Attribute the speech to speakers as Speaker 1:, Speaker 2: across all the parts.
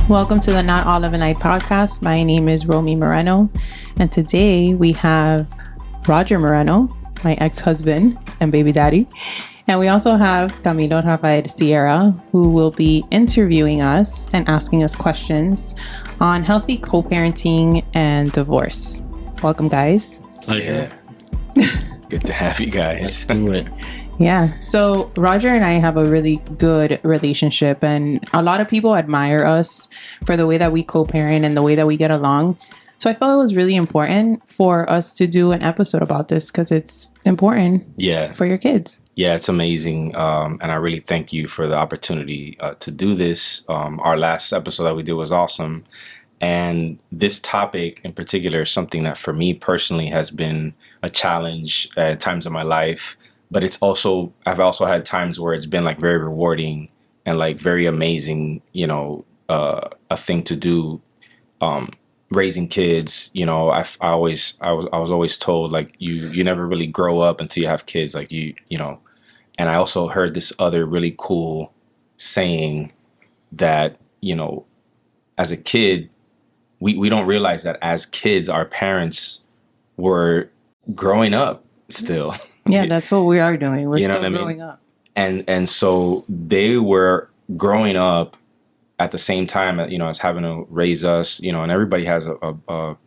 Speaker 1: Welcome to the Not All of a Night podcast. My name is Romy Moreno, and today we have Roger Moreno, my ex-husband and baby daddy. And we also have Camilo Rafael Sierra, who will be interviewing us and asking us questions on healthy co-parenting and divorce. Welcome, guys.
Speaker 2: Pleasure.
Speaker 3: Yeah. Good to have you guys.
Speaker 2: Let's do it.
Speaker 1: Yeah. So Roger and I have a really good relationship, and a lot of people admire us for the way that we co-parent and the way that we get along. So I felt it was really important for us to do an episode about this because it's important for your kids.
Speaker 3: Yeah, it's amazing. And I really thank you for the opportunity to do this. Our last episode that we did was awesome. And this topic in particular is something that for me personally has been a challenge at times in my life. But I've also had times where it's been like very rewarding and like very amazing, a thing to do. Raising kids, I was always told like you never really grow up until you have kids, like and I also heard this other really cool saying that, as a kid, we don't realize that as kids, our parents were growing up still.
Speaker 1: Yeah, that's what we are doing. We're still growing up.
Speaker 3: And so they were growing up at the same time, as having to raise us, and everybody has a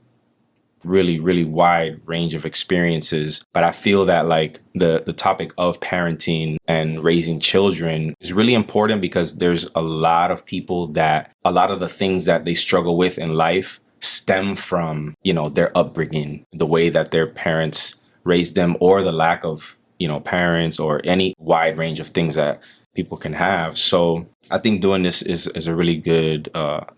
Speaker 3: really, really wide range of experiences. But I feel that like the topic of parenting and raising children is really important because there's a lot of people that a lot of the things that they struggle with in life stem from, their upbringing, the way that their parents raised them, or the lack of, parents, or any wide range of things that people can have. So I think doing this is a really good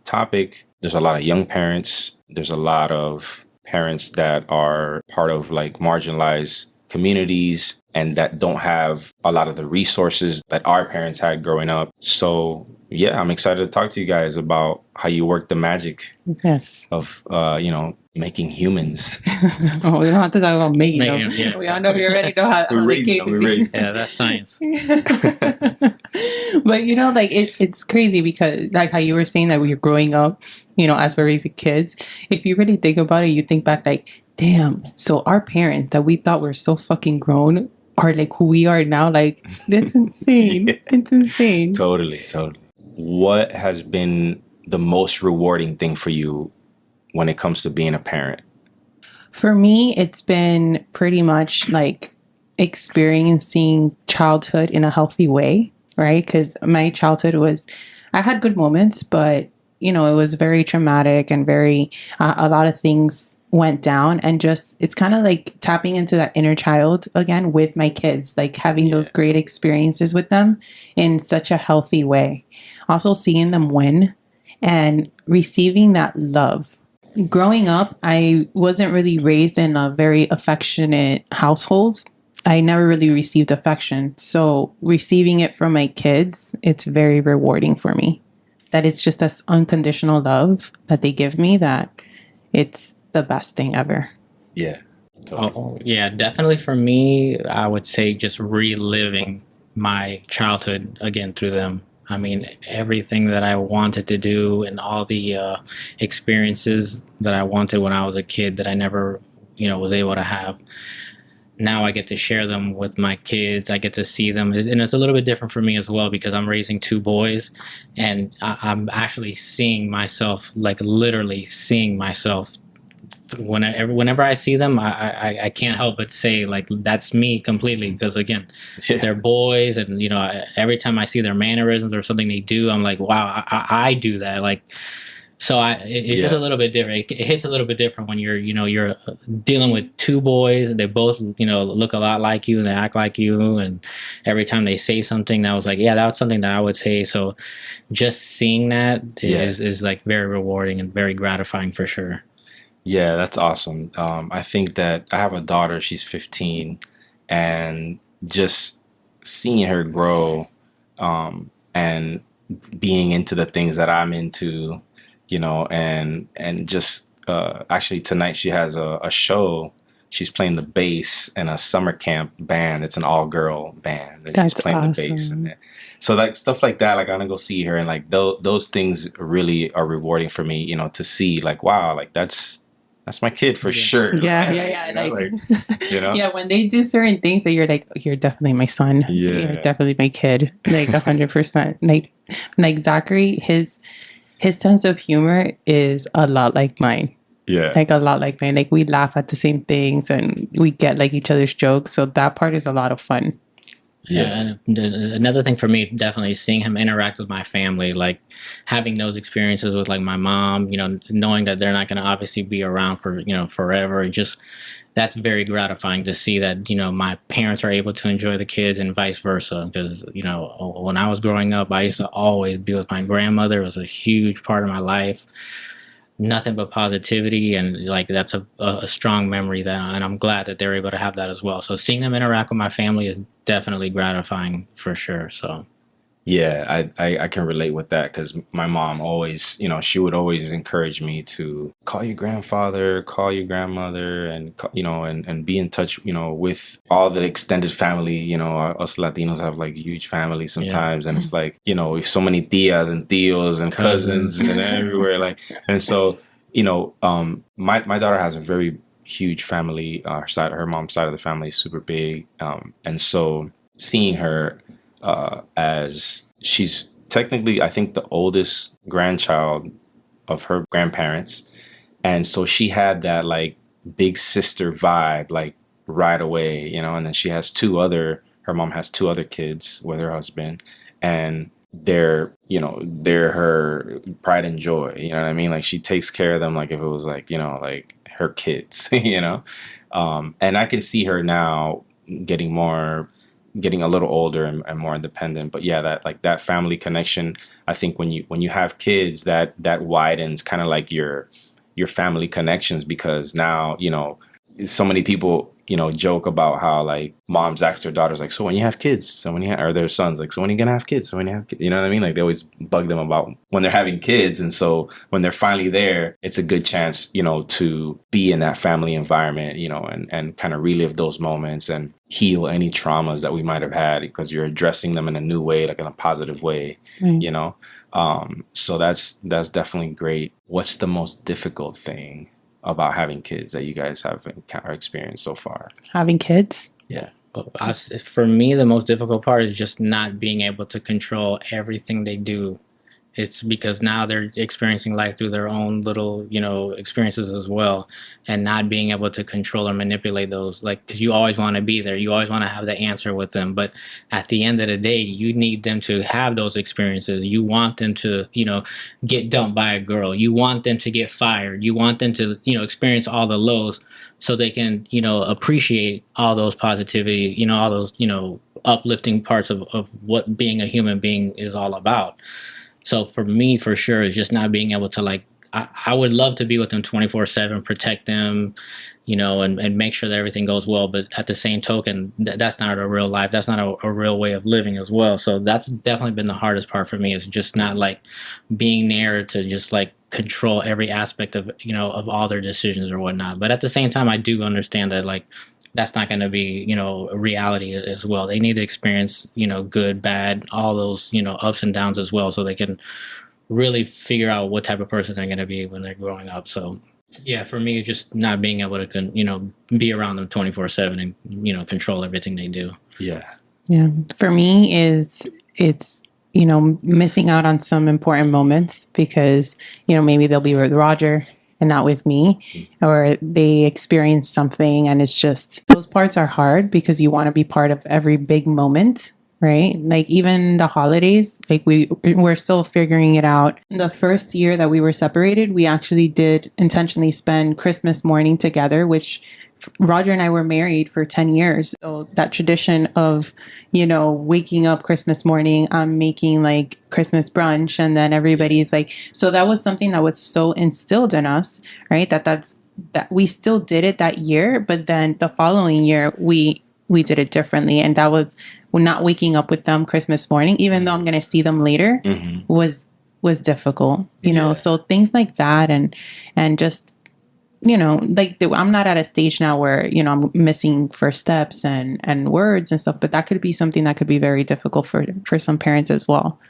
Speaker 3: topic. There's a lot of young parents. There's a lot of parents that are part of like marginalized communities and that don't have a lot of the resources that our parents had growing up. So yeah, I'm excited to talk to you guys about how you work the magic of, making humans.
Speaker 1: Oh, we don't have to talk about making them. Yeah. We all know we already know how
Speaker 3: we're raising them.
Speaker 2: Yeah, that's science.
Speaker 1: But it's crazy because like how you were saying that we're growing up, as we're raising kids. If you really think about it, you think back like, damn, so our parents that we thought were so fucking grown are like who we are now. Like, that's insane. It's insane.
Speaker 3: Totally. What has been the most rewarding thing for you when it comes to being a parent?
Speaker 1: For me, it's been pretty much like experiencing childhood in a healthy way, right? Because my childhood I had good moments, but, it was very traumatic and very, a lot of things went down, and just, it's kind of like tapping into that inner child again with my kids, like having those great experiences with them in such a healthy way. Also seeing them win and receiving that love. Growing up, I wasn't really raised in a very affectionate household. I never really received affection. So receiving it from my kids, it's very rewarding for me. That it's just this unconditional love that they give me, that it's the best thing ever.
Speaker 3: Yeah.
Speaker 2: Totally. Oh, yeah, definitely for me, I would say just reliving my childhood again through them. I mean, everything that I wanted to do and all the experiences that I wanted when I was a kid that I never, was able to have. Now I get to share them with my kids. I get to see them. And it's a little bit different for me as well because I'm raising two boys, and I'm actually seeing myself, like literally seeing myself. Whenever I see them, I can't help but say like that's me completely, because again, they're boys, and every time I see their mannerisms or something they do, I'm like, wow, I do that. Like, so it's just a little bit different. It hits a little bit different when you're dealing with two boys, and they both look a lot like you and they act like you, and every time they say something, that was like, yeah, that's something that I would say. So just seeing that is like very rewarding and very gratifying for sure.
Speaker 3: Yeah, that's awesome. I think that I have a daughter, she's 15, and just seeing her grow and being into the things that I'm into, and just actually tonight she has a show she's playing the bass in a summer camp band. It's an all girl band, and she's
Speaker 1: That's
Speaker 3: playing the bass in
Speaker 1: awesome.
Speaker 3: it. So like stuff like that, like I'm gonna go see her, and like those things really are rewarding for me, you know, to see like, wow, like that's my kid for
Speaker 2: Yeah.
Speaker 3: sure.
Speaker 1: Yeah.
Speaker 3: You know,
Speaker 1: Like,
Speaker 3: you know?
Speaker 1: yeah, when they do certain things that you're like, you're definitely my son. You're
Speaker 3: Yeah.
Speaker 1: definitely my kid. Like 100%. Like Zachary, his sense of humor is a lot like mine.
Speaker 3: Yeah.
Speaker 1: Like a lot like mine. Like we laugh at the same things and we get like each other's jokes. So that part is a lot of fun.
Speaker 2: Yeah, and another thing for me, definitely seeing him interact with my family, like having those experiences with like my mom, you know, knowing that they're not going to obviously be around for, you know, forever. And just that's very gratifying to see that, you know, my parents are able to enjoy the kids and vice versa. Because, you know, when I was growing up, I used to always be with my grandmother. It was a huge part of my life. Nothing but positivity, and like that's a strong memory that, and I'm glad that they're able to have that as well. So seeing them interact with my family is definitely gratifying for sure. So
Speaker 3: Yeah, I can relate with that because my mom always, you know, she would always encourage me to call your grandfather, call your grandmother, and you know, and be in touch, you know, with all the extended family. You know, us Latinos have like huge families sometimes, and it's like, you know, so many tias and tios and cousins and everywhere. Like, and so, you know, my daughter has a very huge family. Her mom's side of the family is super big, and so seeing her as she's technically, I think, the oldest grandchild of her grandparents. And so she had that like big sister vibe, like right away, you know, and then her mom has two other kids with her husband, and they're her pride and joy. You know what I mean? Like she takes care of them like if it was like, you know, like her kids, you know? And I can see her now getting a little older and more independent. But yeah, that family connection, I think when you have kids, that widens kind of like your family connections, because now, you know, so many people, you know, joke about how like moms ask their daughters like, so when you have kids, or their sons like, so when are you gonna have kids, so when you have kids, you know what I mean? Like they always bug them about when they're having kids. And so when they're finally there, it's a good chance, you know, to be in that family environment, you know, and kind of relive those moments and heal any traumas that we might have had, because you're addressing them in a new way, like in a positive way, you know. So that's definitely great. What's the most difficult thing about having kids that you guys have experienced so far?
Speaker 1: Having kids?
Speaker 3: Yeah.
Speaker 2: for me, the most difficult part is just not being able to control everything they do. It's because now they're experiencing life through their own little, you know, experiences as well, and not being able to control or manipulate those. Like, because you always want to be there, you always want to have the answer with them, but at the end of the day, you need them to have those experiences. You want them to, you know, get dumped by a girl. You want them to get fired. You want them to, you know, experience all the lows, so they can, you know, appreciate all those positivity, you know, all those, you know, uplifting parts of what being a human being is all about. So for me, for sure, is just not being able to like, I would love to be with them 24/7, protect them, you know, and make sure that everything goes well. But at the same token, that's not a real life. That's not a real way of living as well. So that's definitely been the hardest part for me, is just not like being there to just like control every aspect of, you know, of all their decisions or whatnot. But at the same time, I do understand that like, that's not going to be, you know, a reality as well. They need to experience, you know, good, bad, all those, you know, ups and downs as well, so they can really figure out what type of person they're going to be when they're growing up. So yeah, for me, it's just not being able to, you know, be around them 24/7 and, you know, control everything they do.
Speaker 3: Yeah.
Speaker 1: Yeah. For me it's, you know, missing out on some important moments because, you know, maybe they'll be with Roger and not with me, or they experience something and it's just, those parts are hard because you want to be part of every big moment, right? Like even the holidays, like we're still figuring it out. The first year that we were separated, we actually did intentionally spend Christmas morning together, which Roger and I were married for 10 years. So that tradition of, you know, waking up Christmas morning, I'm making like Christmas brunch, and then everybody's like, so that was something that was so instilled in us, right? That we still did it that year, but then the following year we did it differently. And that was, we're not waking up with them Christmas morning, even though I'm going to see them later, was difficult, you know? So things like that, and just I'm not at a stage now where, I'm missing first steps and words and stuff, but that could be something that could be very difficult for some parents as well.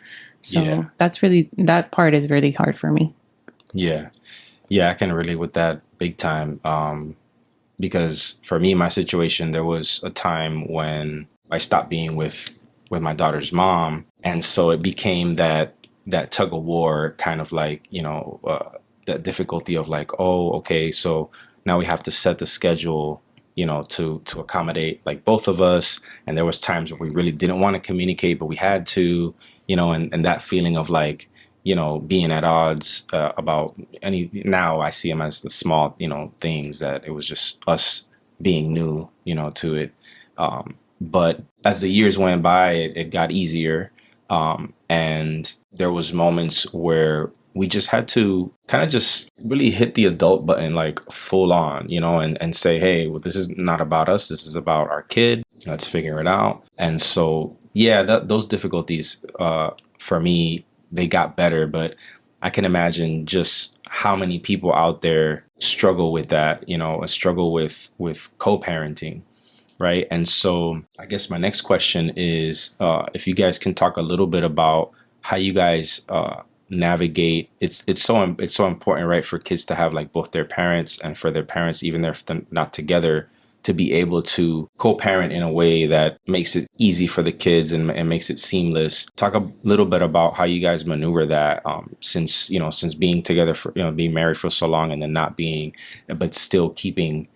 Speaker 1: So that part is really hard for me.
Speaker 3: Yeah. Yeah, I can relate with that big time. Because for me, my situation, there was a time when I stopped being with my daughter's mom. And so it became that tug of war, kind of like, that difficulty of like, oh, okay, so now we have to set the schedule, to accommodate like both of us. And there was times where we really didn't want to communicate, but we had to, and that feeling of like, being at odds about now I see them as the small, things that it was just us being new, to it. But as the years went by, it got easier. And there was moments where we just had to kind of just really hit the adult button, like full on, and say, hey, well, this is not about us. This is about our kid. Let's figure it out. And so, yeah, those difficulties for me, they got better, but I can imagine just how many people out there struggle with that, and struggle with co-parenting, right? And so I guess my next question is, if you guys can talk a little bit about how you guys navigate. It's so important, right, for kids to have like both their parents, and for their parents, even if they're not together, to be able to co-parent in a way that makes it easy for the kids and makes it seamless. Talk a little bit about how you guys maneuver that, since being together for, being married for so long and then not being, but still keeping,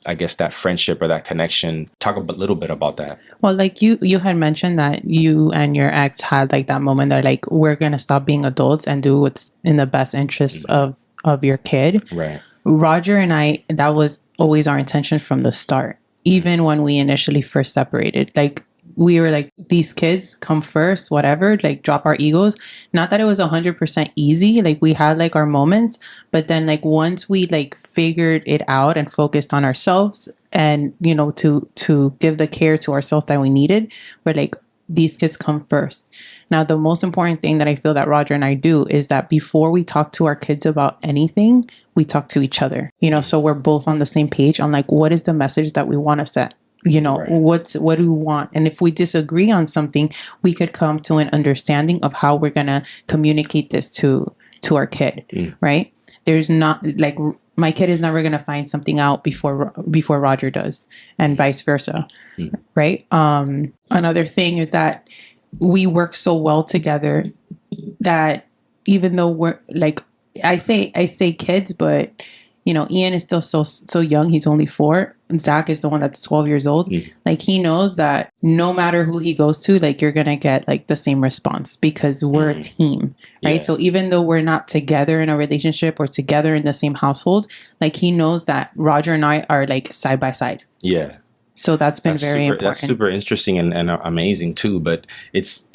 Speaker 3: I guess that friendship or that connection. Talk a little bit about that.
Speaker 1: Well, like you had mentioned that you and your ex had like that moment that like, we're going to stop being adults and do what's in the best interests of your kid.
Speaker 3: Right.
Speaker 1: Roger and I, that was always our intention from the start. Even when we initially first separated, like we were like, these kids come first, whatever, like drop our egos. Not that it was 100% easy. Like we had like our moments, but then like once we like figured it out and focused on ourselves and, to give the care to ourselves that we needed, we're like, these kids come first. Now, the most important thing that I feel that Roger and I do is that before we talk to our kids about anything, we talk to each other, so we're both on the same page on like, what is the message that we want to set?
Speaker 3: Right.
Speaker 1: What do we want? And if we disagree on something, we could come to an understanding of how we're going to communicate this to our kid. Right. There's not like, my kid is never going to find something out before Roger does, and vice versa. Right. Another thing is that we work so well together that even though we're like, I say kids, but Ian is still so young. He's only 4. And Zach is the one that's 12 years old. Like he knows that no matter who he goes to, like you're going to get like the same response because we're a team. Right. Yeah. So even though we're not together in a relationship or together in the same household, like he knows that Roger and I are like side by side.
Speaker 3: Yeah.
Speaker 1: So that's been very important.
Speaker 3: That's super interesting and amazing too. But it's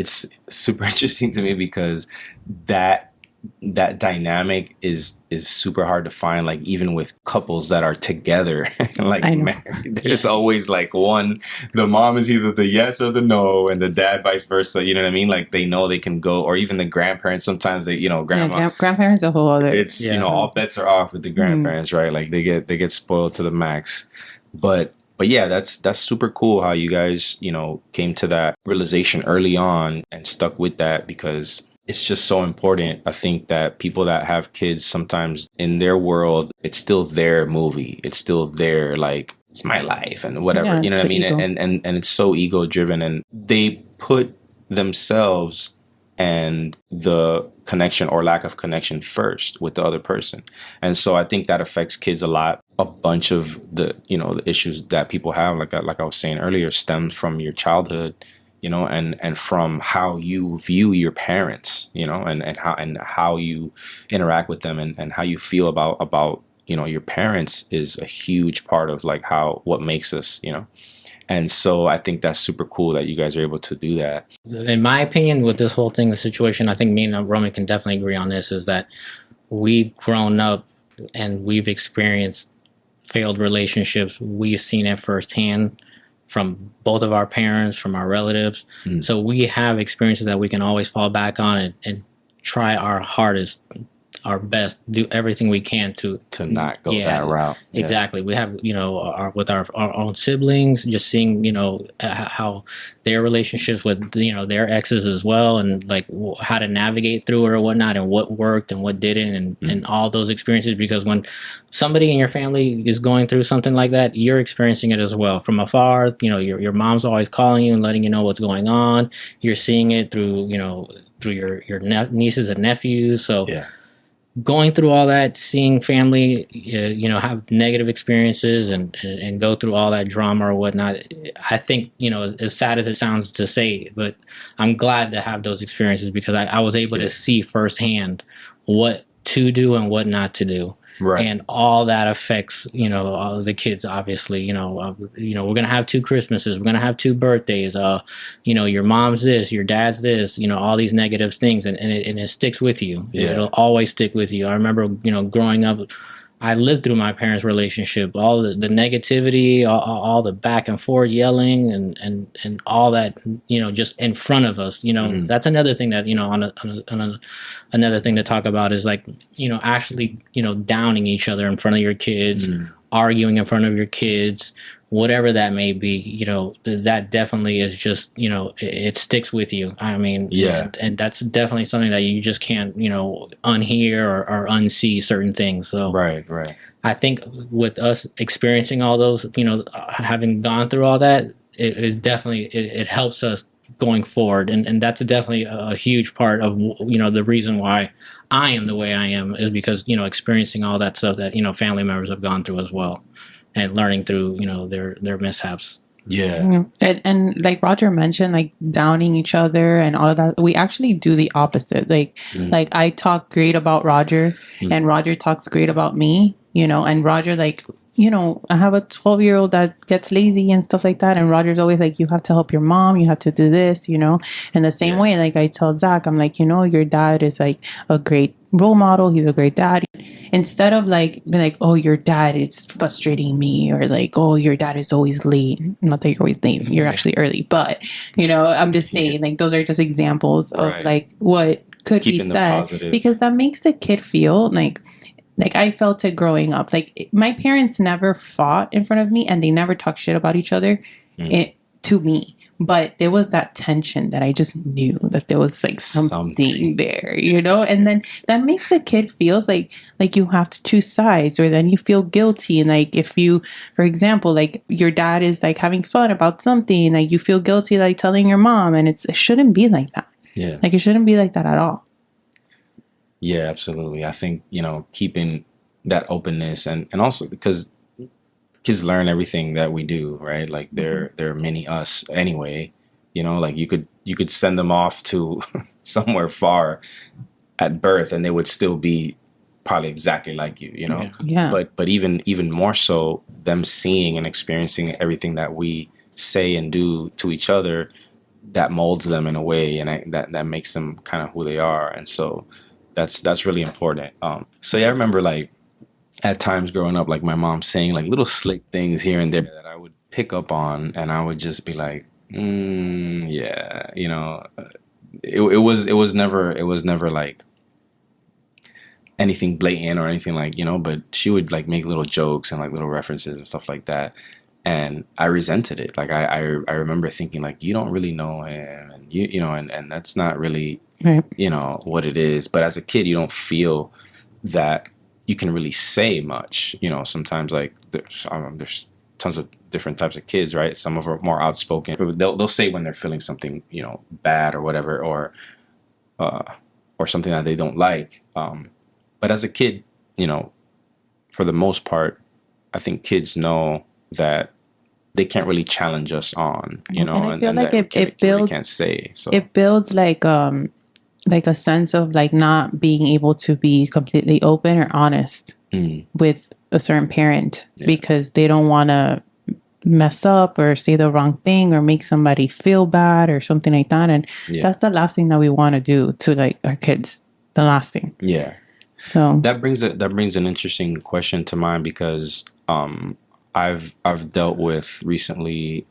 Speaker 3: super interesting to me because that dynamic is super hard to find, like even with couples that are together like married, there's always like one, the mom is either the yes or the no, and the dad vice versa, you know what I mean? Like they know they can go, or even the grandparents, sometimes they, grandma,
Speaker 1: grandparents a whole other,
Speaker 3: it's all bets are off with the grandparents, right? Like they get spoiled to the max. But yeah, that's super cool how you guys, came to that realization early on and stuck with that, because it's just so important. I think that people that have kids, sometimes in their world, it's still their movie. It's still their, like, it's my life and whatever, you know what I mean? And it's so ego driven, and they put themselves and the connection or lack of connection first with the other person. And so I think that affects kids a lot. A bunch of the, the issues that people have, like I was saying earlier, stems from your childhood, and from how you view your parents, and how you interact with them, and how you feel about your parents is a huge part of like what makes us, And so I think that's super cool that you guys are able to do that.
Speaker 2: In my opinion, with this whole thing, the situation, I think me and Romy can definitely agree on this, is that we've grown up and we've experienced failed relationships. We've seen it firsthand from both of our parents, from our relatives. So we have experiences that we can always fall back on and try our hardest our best, do everything we can to
Speaker 3: not go that route. Yeah.
Speaker 2: Exactly. We have, with our own siblings, just seeing, how their relationships with, their exes as well, and like how to navigate through it or whatnot, and what worked and what didn't, and all those experiences. Because when somebody in your family is going through something like that, you're experiencing it as well from afar. Your mom's always calling you and letting you know what's going on. You're seeing it through, through your nieces and nephews. So
Speaker 3: yeah.
Speaker 2: Going through all that, seeing family, have negative experiences and go through all that drama or whatnot. I think, as sad as it sounds to say, but I'm glad to have those experiences because I was able to see firsthand what to do and what not to do.
Speaker 3: Right.
Speaker 2: And all that affects, all the kids, obviously, we're going to have 2 Christmases. We're going to have 2 birthdays. Your mom's this, your dad's this, all these negative things. And it sticks with you.
Speaker 3: Yeah.
Speaker 2: It'll always stick with you. I remember, growing up, I lived through my parents' relationship, all the negativity, all the back and forth yelling and all that, just in front of us, that's another thing that, another thing to talk about is like, actually, downing each other in front of your kids, arguing in front of your kids, whatever that may be, that definitely is just, it sticks with you. I mean, and that's definitely something that you just can't, unhear or unsee certain things. So
Speaker 3: right.
Speaker 2: I think with us experiencing all those, having gone through all that, it is definitely, it helps us going forward. And that's definitely a huge part of, the reason why I am the way I am is because, experiencing all that stuff that, family members have gone through as well. And learning through, their mishaps.
Speaker 3: Yeah.
Speaker 1: And like Roger mentioned, like downing each other and all of that, we actually do the opposite. Like I talk great about Roger and Roger talks great about me, and Roger, like, I have a 12-year-old that gets lazy and stuff like that. And Roger's always like, you have to help your mom. You have to do this, In the same way, like I tell Zach, I'm like, your dad is like a great role model. He's a great dad. Instead of like, oh, your dad is frustrating me, or like, oh, your dad is always late. Not that you're always late. You're actually early. But, I'm just saying, like, those are just examples of like what could
Speaker 3: Keeping
Speaker 1: be said.
Speaker 3: positive.
Speaker 1: Because that makes the kid feel like I felt it growing up. Like my parents never fought in front of me and they never talked shit about each other to me. But there was that tension that I just knew that there was like something there, and then that makes the kid feels like you have to choose sides, or then you feel guilty. And like if you, for example, like your dad is like having fun about something, like you feel guilty like telling your mom, and it shouldn't be like that.
Speaker 3: Yeah.
Speaker 1: Like it shouldn't be like that at all.
Speaker 3: Yeah, absolutely. I think, keeping that openness and also because kids learn everything that we do, right? Like they're mini us anyway, like you could send them off to somewhere far at birth and they would still be probably exactly like you,
Speaker 1: Yeah.
Speaker 3: But even more so, them seeing and experiencing everything that we say and do to each other, that molds them in a way, and that makes them kind of who they are. And so that's really important. So yeah, I remember like at times growing up, like my mom saying like little slick things here and there that I would pick up on, and I would just be like, yeah, it was never like anything blatant or anything like, but she would like make little jokes and like little references and stuff like that. And I resented it. Like I remember thinking like, you don't really know him, and and that's not really, what it is. But as a kid, you don't feel that you can really say much. Sometimes like there's tons of different types of kids, right? Some of them are more outspoken. They'll say when they're feeling something, bad or whatever, or something that they don't like. But as a kid, for the most part, I think kids know that they can't really challenge us on,
Speaker 1: and I feel like it builds,
Speaker 3: really can't say. So
Speaker 1: it builds like a sense of like not being able to be completely open or honest with a certain parent because they don't want to mess up or say the wrong thing or make somebody feel bad or something like that. And that's the last thing that we want to do to like our kids. The last thing.
Speaker 3: Yeah.
Speaker 1: So
Speaker 3: that brings an interesting question to mind because I've dealt with recently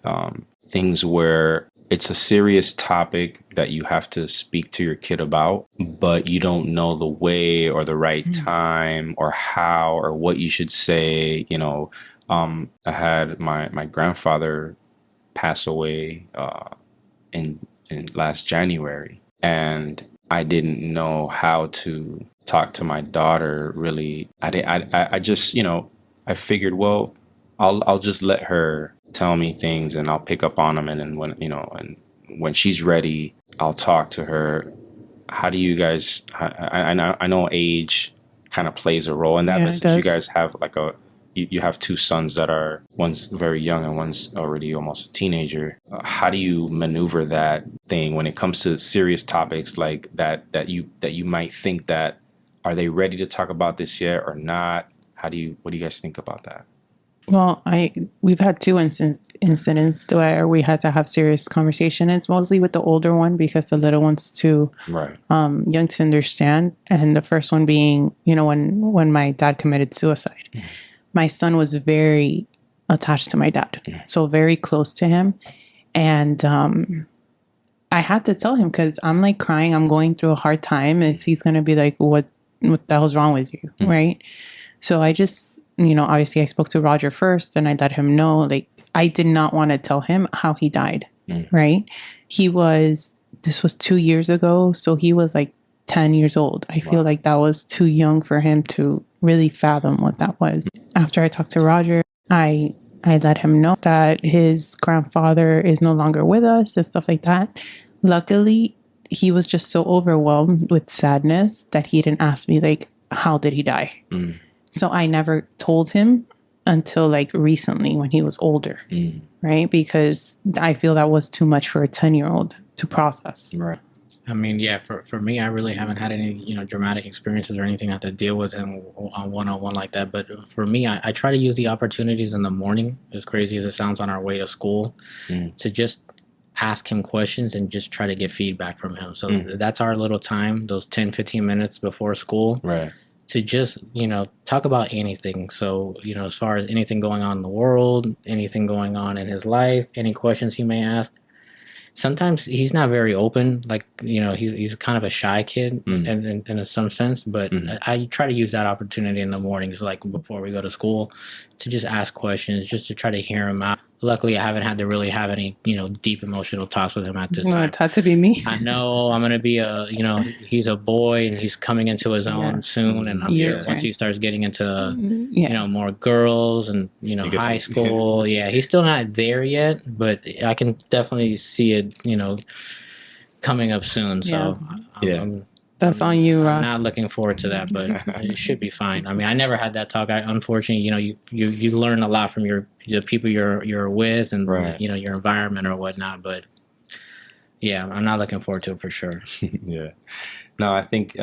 Speaker 3: things where it's a serious topic that you have to speak to your kid about, but you don't know the way or the right time or how or what you should say. I had my grandfather pass away in last January, and I didn't know how to talk to my daughter. Really, I just I figured, well, I'll just let her tell me things, and I'll pick up on them, and then when she's ready, I'll talk to her. How do you guys? I know age kind of plays a role in that,
Speaker 1: Yeah,
Speaker 3: but
Speaker 1: it
Speaker 3: since you
Speaker 1: does.
Speaker 3: guys have you have two sons that are, one's very young and one's already almost a teenager. How do you maneuver that thing when it comes to serious topics like that you might think that, are they ready to talk about this yet or not? What do you guys think about that?
Speaker 1: Well, we've had two incidents where we had to have serious conversation. It's mostly with the older one because the little one's too
Speaker 3: Right.
Speaker 1: young to understand. And the first one being, when my dad committed suicide. My son was very attached to my dad, so very close to him. And I had to tell him because I'm like crying. I'm going through a hard time. If he's going to be like, what the hell's wrong with you? Right. So I just, obviously I spoke to Roger first and I let him know, like, I did not want to tell him how he died. Right. This was 2 years ago. So he was like 10 years old. I feel like that was too young for him to really fathom what that was. After I talked to Roger, I let him know that his grandfather is no longer with us and stuff like that. Luckily, he was just so overwhelmed with sadness that he didn't ask me, like, how did he die? So I never told him until like recently when he was older, right? Because I feel that was too much for a 10-year-old to process.
Speaker 3: Right.
Speaker 2: I mean, yeah, for me, I really haven't had any, dramatic experiences or anything I have to deal with him on one-on-one like that. But for me, I try to use the opportunities in the morning, as crazy as it sounds, on our way to school, to just ask him questions and just try to get feedback from him. So that's our little time, those 10, 15 minutes before school.
Speaker 3: Right.
Speaker 2: To just, talk about anything. So, as far as anything going on in the world, anything going on in his life, any questions he may ask. Sometimes he's not very open, like, he's kind of a shy kid in some sense, but I try to use that opportunity in the mornings, like before we go to school, to just ask questions, just to try to hear him out. Luckily, I haven't had to really have any, deep emotional talks with him at this time.
Speaker 1: It's had to be me.
Speaker 2: I know I'm going to be he's a boy and he's coming into his own soon. And I'm sure once he starts getting into, more girls and, high school. Yeah, he's still not there yet, but I can definitely see it, coming up soon. So
Speaker 1: that's on you, Rod.
Speaker 2: I'm not looking forward to that, but it should be fine. I mean, I never had that talk. Unfortunately, you learn a lot from the people you're with and, your environment or whatnot, but yeah, I'm not looking forward to it for sure.
Speaker 3: Yeah. No, I think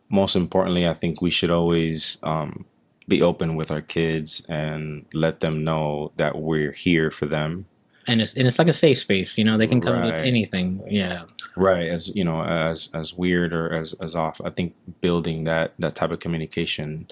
Speaker 3: most importantly, I think we should always be open with our kids and let them know that we're here for them. And
Speaker 2: it's like a safe space, they can come with anything. Yeah.
Speaker 3: Right. As as weird or as off. I think building that type of communication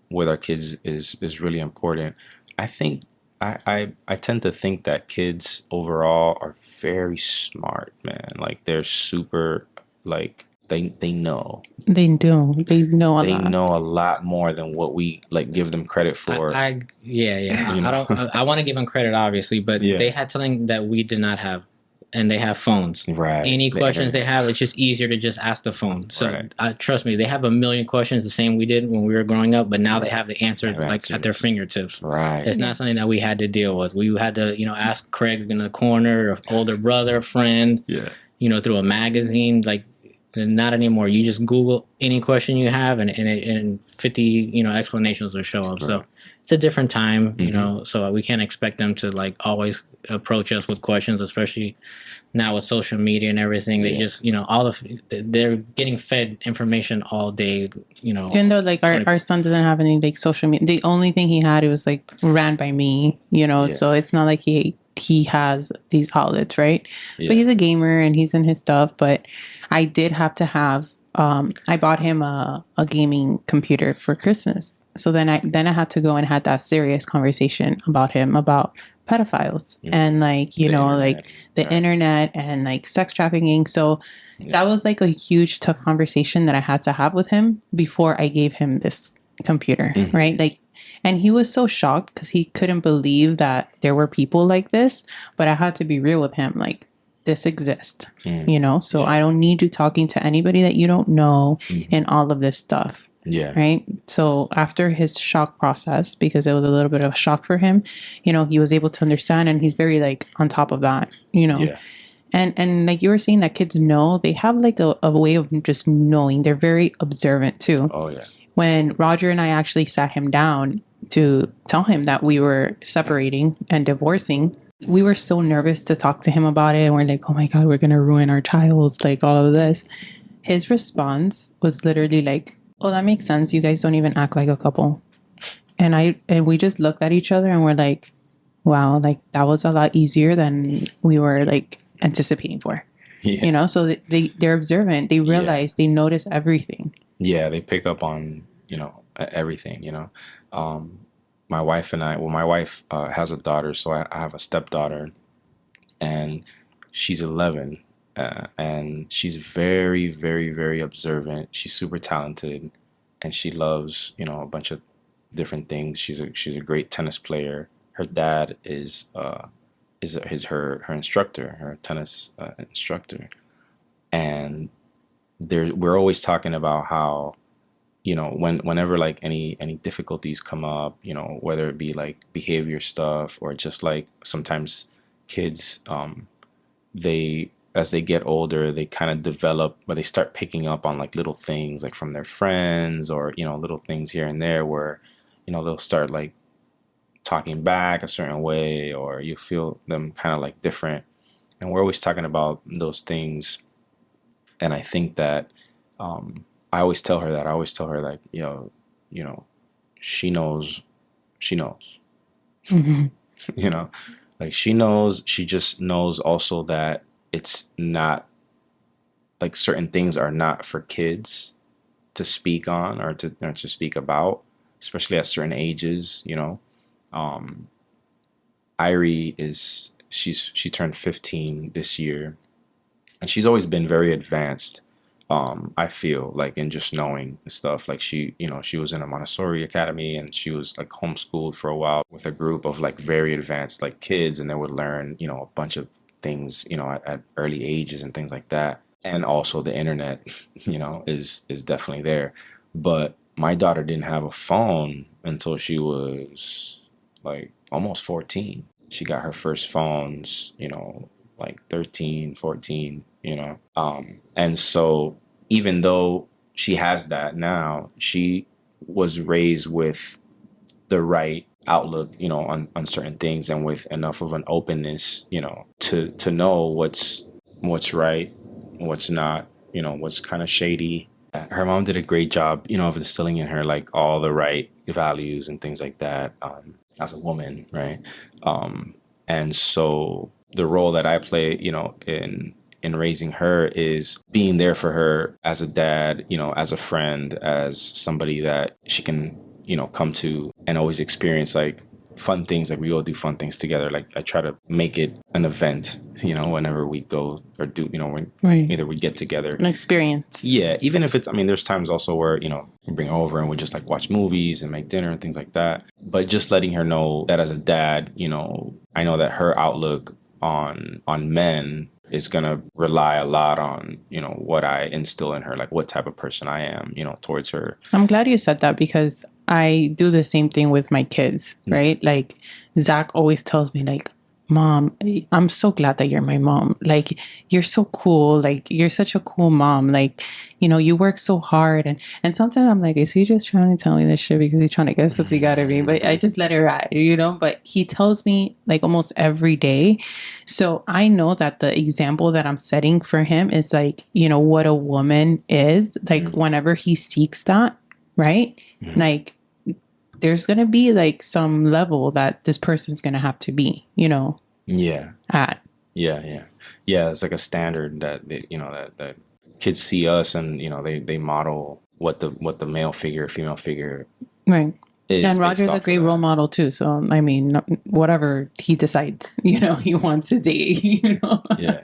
Speaker 3: with our kids is really important. I think I tend to think that kids overall are very smart, man. Like they're super, like they know.
Speaker 1: They do. They know a lot.
Speaker 3: They know a lot more than what we like give them credit for.
Speaker 2: I want to give them credit, obviously, but they had something that we did not have, and they have phones.
Speaker 3: Right.
Speaker 2: Any questions they have, it's just easier to just ask the phone. So trust me, they have a million questions the same we did when we were growing up, but now they have the answers at their fingertips.
Speaker 3: Right.
Speaker 2: It's not something that we had to deal with. We had to, ask Craig in the corner, or older brother, friend, through a magazine, like. Not anymore. You just Google any question you have, and 50 explanations will show up. Right. So it's a different time, So we can't expect them to like always approach us with questions, especially now with social media and everything. They just they're getting fed information all day.
Speaker 1: Even though like our son doesn't have any like social media. The only thing he had, it was like ran by me. So it's not like he has these outlets, right? But he's a gamer and he's in his stuff. But I did have to have I bought him a gaming computer for Christmas. So then I had to go and had that serious conversation about him, about pedophiles and like, you know, like the internet and like sex trafficking. So that was like a huge, tough conversation that I had to have with him before I gave him this computer, right? Like, and he was so shocked because he couldn't believe that there were people like this. But I had to be real with him, like, this exists, you know? So I don't need you talking to anybody that you don't know and all of this stuff.
Speaker 3: Yeah.
Speaker 1: Right. So after his shock process, because it was a little bit of a shock for him, you know, he was able to understand, and he's very like on top of that, you know.
Speaker 3: Yeah.
Speaker 1: And like you were saying, that kids know, they have like a way of just knowing. They're very observant too.
Speaker 3: Oh yeah.
Speaker 1: When Roger and I actually sat him down to tell him that we were separating and divorcing, we were so nervous to talk to him about it. And we're like, oh my God, we're going to ruin our child, like all of this. His response was literally like, oh, that makes sense. You guys don't even act like a couple. And we just looked at each other and we're like, wow, like that was a lot easier than we were like anticipating for. Yeah. You know, so they're observant. They realize, they notice everything.
Speaker 3: Yeah, they pick up on, you know, everything, you know. My wife and my wife has a daughter, so I have a stepdaughter, and she's 11, and she's very, very, very observant. She's super talented, and she loves, you know, a bunch of different things. She's a great tennis player. Her dad is her instructor, her tennis instructor, and we're always talking about how, you know, whenever like any difficulties come up, you know, whether it be like behavior stuff or just like sometimes kids, as they get older, they kind of develop, but they start picking up on like little things like from their friends, or, you know, little things here and there where, you know, they'll start like talking back a certain way, or you feel them kind of like different. And we're always talking about those things. And I think that, I always tell her like, you know, she knows,
Speaker 1: Mm-hmm.
Speaker 3: you know, like she knows, she just knows also that it's not like certain things are not for kids to speak on or to speak about, especially at certain ages, you know. Irie she turned 15 this year, and she's always been very advanced. I feel like in just knowing stuff, like she was in a Montessori academy, and she was like homeschooled for a while with a group of like very advanced like kids, and they would learn, you know, a bunch of things, you know, at early ages and things like that. And also the internet, you know, is definitely there. But my daughter didn't have a phone until she was like almost 14. She got her first phones, you know, like 13, 14, you know. And so even though she has that now, she was raised with the right outlook, you know, on certain things, and with enough of an openness, you know, to know what's right, what's not, you know, what's kind of shady. Her mom did a great job, you know, of instilling in her like all the right values and things like that, as a woman, right? And so the role that I play, you know, in raising her is being there for her as a dad, you know, as a friend, as somebody that she can, you know, come to and always experience like fun things. Like we all do fun things together. Like I try to make it an event, you know, whenever we go or do, you know, when either we get together.
Speaker 1: An experience.
Speaker 3: Yeah. Even if it's, I mean, there's times also where, you know, we bring her over and we just like watch movies and make dinner and things like that. But just letting her know that as a dad, you know, I know that her outlook on men is going to rely a lot on, you know, what I instill in her, like what type of person I am, you know, towards her.
Speaker 1: I'm glad you said that, because I do the same thing with my kids, right? Like Zach always tells me like, Mom, I'm so glad that you're my mom. Like, you're so cool. Like, you're such a cool mom. Like, you know, you work so hard. And sometimes I'm like, is he just trying to tell me this shit because he's trying to get something out of me? But I just let it ride, you know? But he tells me like almost every day. So I know that the example that I'm setting for him is like, you know, what a woman is. Like, whenever he seeks that, right? Like, there's going to be like some level that this person's going to have to be, you know,
Speaker 3: at.
Speaker 1: Yeah.
Speaker 3: Yeah. It's like a standard that, you know, that kids see us, and they model what the male figure, female figure
Speaker 1: Right.
Speaker 3: is.
Speaker 1: And
Speaker 3: based
Speaker 1: Roger's a
Speaker 3: off of
Speaker 1: great
Speaker 3: that.
Speaker 1: role model too. So I mean, whatever he decides, he wants to date.
Speaker 3: Yeah.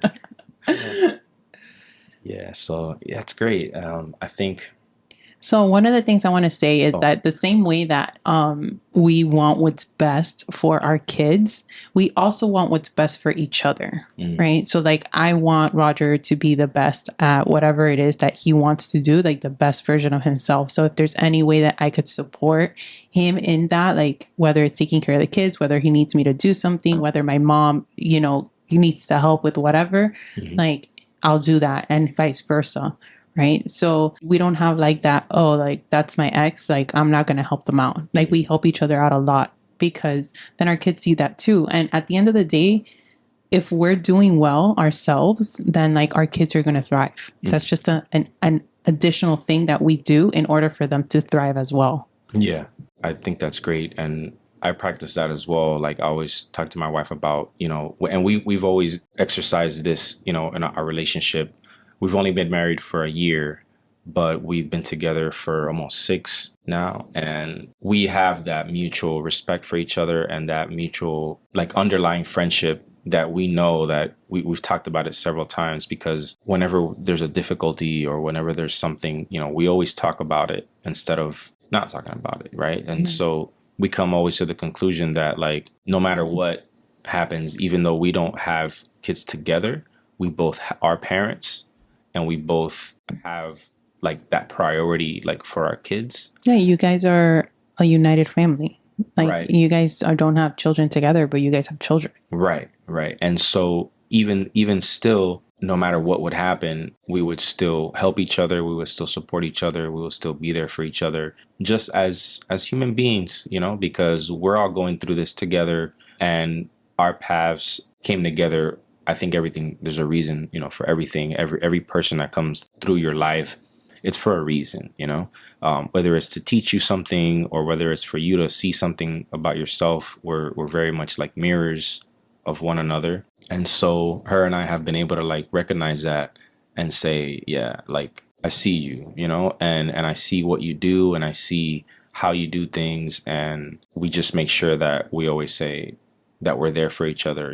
Speaker 3: Yeah. So yeah, it's great. I think.
Speaker 1: So one of the things I want to say is
Speaker 3: Oh.
Speaker 1: that the same way that we want what's best for our kids, we also want what's best for each other, right? So like I want Roger to be the best at whatever it is that he wants to do, like the best version of himself. So if there's any way that I could support him in that, like whether it's taking care of the kids, whether he needs me to do something, whether my mom, he needs to help with whatever, like I'll do that, and vice versa. Right. So we don't have like that, oh, like that's my ex, like I'm not going to help them out. Like we help each other out a lot, because then our kids see that too. And at the end of the day, if we're doing well ourselves, then like our kids are going to thrive. That's just an additional thing that we do in order for them to thrive as well.
Speaker 3: Yeah, I think that's great. And I practice that as well. Like I always talk to my wife about, and we've always exercised this, in our relationship. We've only been married for a year, but we've been together for almost 6 now. And we have that mutual respect for each other and that mutual like underlying friendship that we know that we've talked about it several times, because whenever there's a difficulty or whenever there's something, we always talk about it instead of not talking about it. Right. And so we come always to the conclusion that like, no matter what happens, even though we don't have kids together, we both are parents. And we both have like that priority, like for our kids.
Speaker 1: Yeah, you guys are a united family. Like
Speaker 3: Right.
Speaker 1: you guys don't have children together, but you guys have children.
Speaker 3: Right. And so even still, no matter what would happen, we would still help each other. We would still support each other. We will still be there for each other, just as human beings, because we're all going through this together, and our paths came together. I think there's a reason, for everything. Every person that comes through your life, it's for a reason, whether it's to teach you something or whether it's for you to see something about yourself. We're very much like mirrors of one another. And so her and I have been able to like recognize that and say, yeah, like I see you, and I see what you do, and I see how you do things. And we just make sure that we always say that we're there for each other,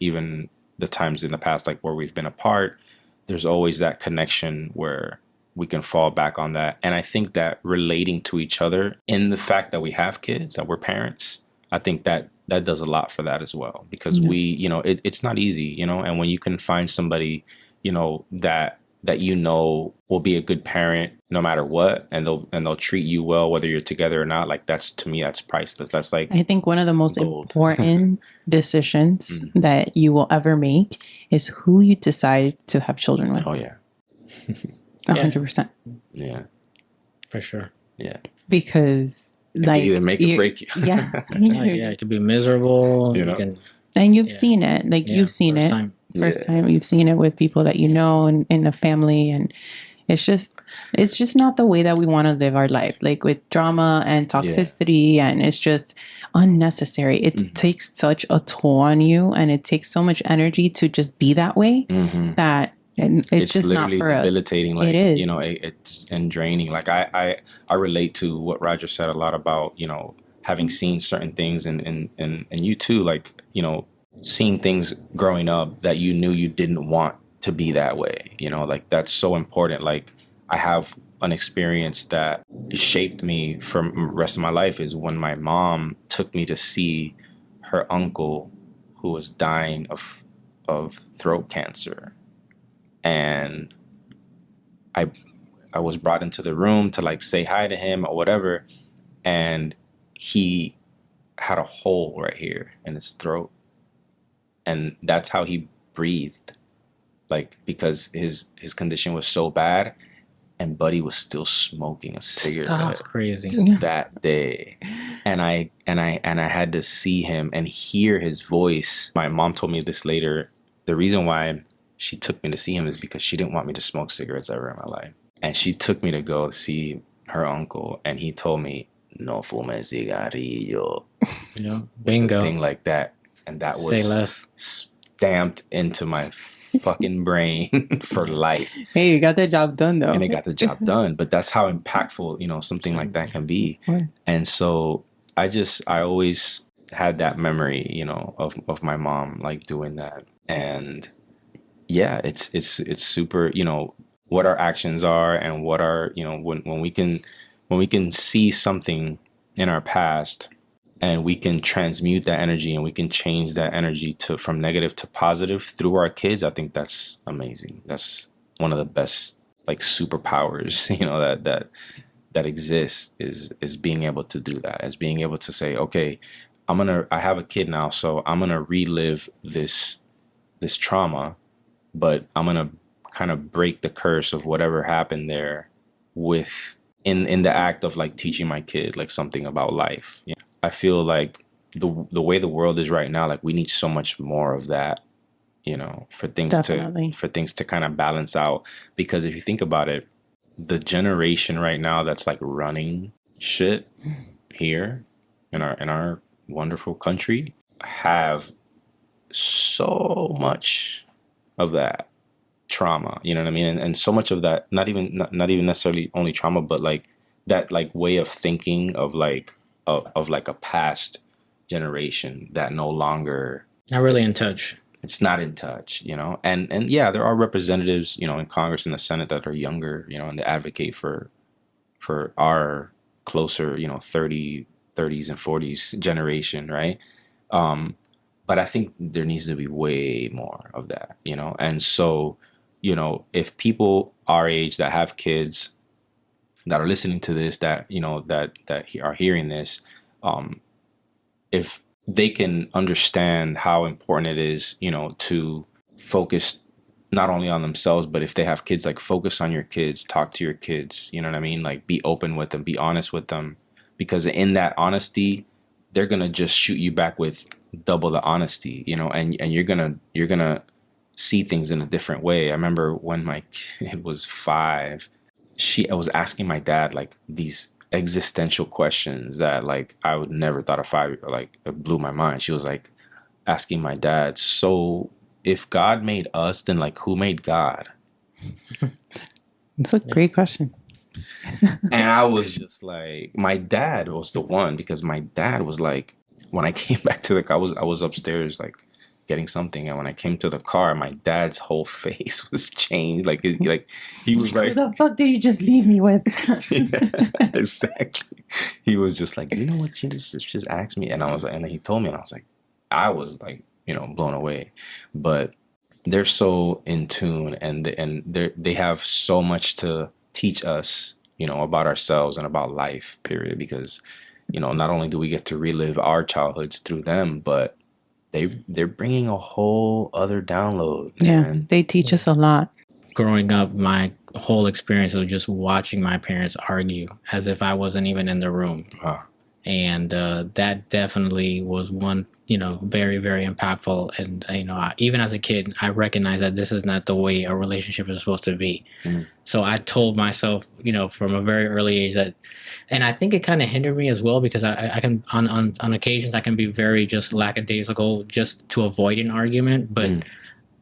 Speaker 3: even the times in the past, like where we've been apart, there's always that connection where we can fall back on that. And I think that relating to each other in the fact that we have kids, that we're parents, I think that does a lot for that as well, because we, it's not easy, and when you can find somebody, that will be a good parent no matter what, and they'll treat you well whether you're together or not, like to me that's priceless. That's like,
Speaker 1: I think one of the most
Speaker 3: gold.
Speaker 1: important decisions that you will ever make is who you decide to have children with.
Speaker 3: Oh yeah.
Speaker 1: 100%.
Speaker 3: Yeah,
Speaker 2: For sure.
Speaker 3: yeah, it
Speaker 1: because
Speaker 3: can
Speaker 1: like
Speaker 3: either make or break you.
Speaker 1: Yeah.
Speaker 2: Yeah, it could be miserable.
Speaker 3: You know?
Speaker 1: And you've seen it, like
Speaker 2: Yeah,
Speaker 1: you've seen
Speaker 2: first
Speaker 1: it
Speaker 2: time.
Speaker 1: first time. You've seen it with people that and in the family, and it's just not the way that we want to live our life, like with drama and toxicity, and it's just unnecessary. It takes such a toll on you, and it takes so much energy to just be that way that it's just not for us.
Speaker 3: Debilitating. Like,
Speaker 1: it is.
Speaker 3: It's and draining. Like I relate to what Roger said a lot about, having seen certain things, and you too, like, seeing things growing up that you knew you didn't want to be that way, like that's so important. Like I have an experience that shaped me for the rest of my life is when my mom took me to see her uncle who was dying of throat cancer. And I was brought into the room to like say hi to him or whatever. And he had a hole right here in his throat. And that's how he breathed. Like, because his condition was so bad, and Buddy was still smoking a cigarette.
Speaker 2: That's crazy.
Speaker 3: That day. And I had to see him and hear his voice. My mom told me this later. The reason why she took me to see him is because she didn't want me to smoke cigarettes ever in my life. And she took me to go see her uncle, and he told me, no fume cigarrillo.
Speaker 2: Bingo.
Speaker 3: Thing like that. And that was
Speaker 2: Say less.
Speaker 3: stamped into my fucking brain for life.
Speaker 1: Hey, you got the job done though.
Speaker 3: And it got the job done. But that's how impactful, you know, something like that can be.
Speaker 1: Right.
Speaker 3: And so I always had that memory, you know, of my mom like doing that. And yeah, it's super, you know, what our actions are and what our, you know, when we can see something in our past and we can transmute that energy and we can change that energy from negative to positive through our kids, I think that's amazing. That's one of the best like superpowers, you know, that exists is being able to do that, is being able to say, okay, I have a kid now, so I'm gonna relive this trauma, but I'm gonna kind of break the curse of whatever happened there with in the act of like teaching my kid like something about life. You know, I feel like the way the world is right now, like we need so much more of that, you know, for things to kind of balance out. Because if you think about it, the generation right now that's like running shit here in our wonderful country have so much of that trauma, you know what I mean? And so much of that, not even necessarily only trauma, but like that like way of thinking of like of like a past generation that no longer
Speaker 2: not really in touch.
Speaker 3: It's not in touch, you know? And yeah, there are representatives, you know, in Congress and the Senate that are younger, you know, and they advocate for our closer, you know, 30s and 40s generation, right? But I think there needs to be way more of that, you know? And so, you know, if people our age that have kids that are listening to this, that, you know, that are hearing this, if they can understand how important it is, you know, to focus not only on themselves, but if they have kids, like focus on your kids, talk to your kids, you know what I mean? Like be open with them, be honest with them, because in that honesty, they're going to just shoot you back with double the honesty, you know, and you're going to see things in a different way. I remember when my kid was 5, I was asking my dad like these existential questions that like I would never thought of 5, like it blew my mind. She was like asking my dad, so if God made us, then like who made God?
Speaker 1: It's a great question.
Speaker 3: And I was just like, my dad was the one, because my dad was like, when I came back to the car, I was upstairs like getting something, and when I came to the car, my dad's whole face was changed. Like he was like,
Speaker 1: "What the fuck did you just leave me with?"
Speaker 3: Yeah, exactly. He was just like, you know what? She just asked me, and I was like, and then he told me, and I was like, you know, blown away. But they're so in tune, and they have so much to teach us, you know, about ourselves and about life. Period. Because, you know, not only do we get to relive our childhoods through them, but they're bringing a whole other download.
Speaker 1: Yeah,
Speaker 3: Man.
Speaker 1: they teach us a lot.
Speaker 2: Growing up, my whole experience was just watching my parents argue as if I wasn't even in the room.
Speaker 3: Wow.
Speaker 2: And that definitely was one, you know, very, very impactful. And, you know, even as a kid, I recognized that this is not the way a relationship is supposed to be. Mm. So I told myself, you know, from a very early age that, and I think it kind of hindered me as well, because I can, on occasions, I can be very just lackadaisical just to avoid an argument. But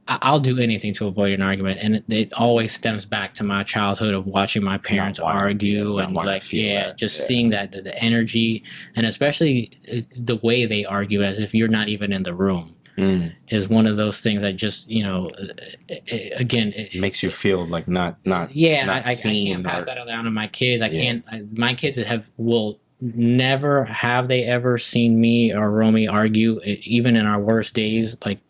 Speaker 2: I'll do anything to avoid an argument, and it always stems back to my childhood of watching my parents argue and like seeing that the energy, and especially the way they argue as if you're not even in the room is one of those things that just, you know, it
Speaker 3: makes you feel like not I
Speaker 2: can't pass that down to my kids. My kids will never have they ever seen me or Romy argue, even in our worst days. Like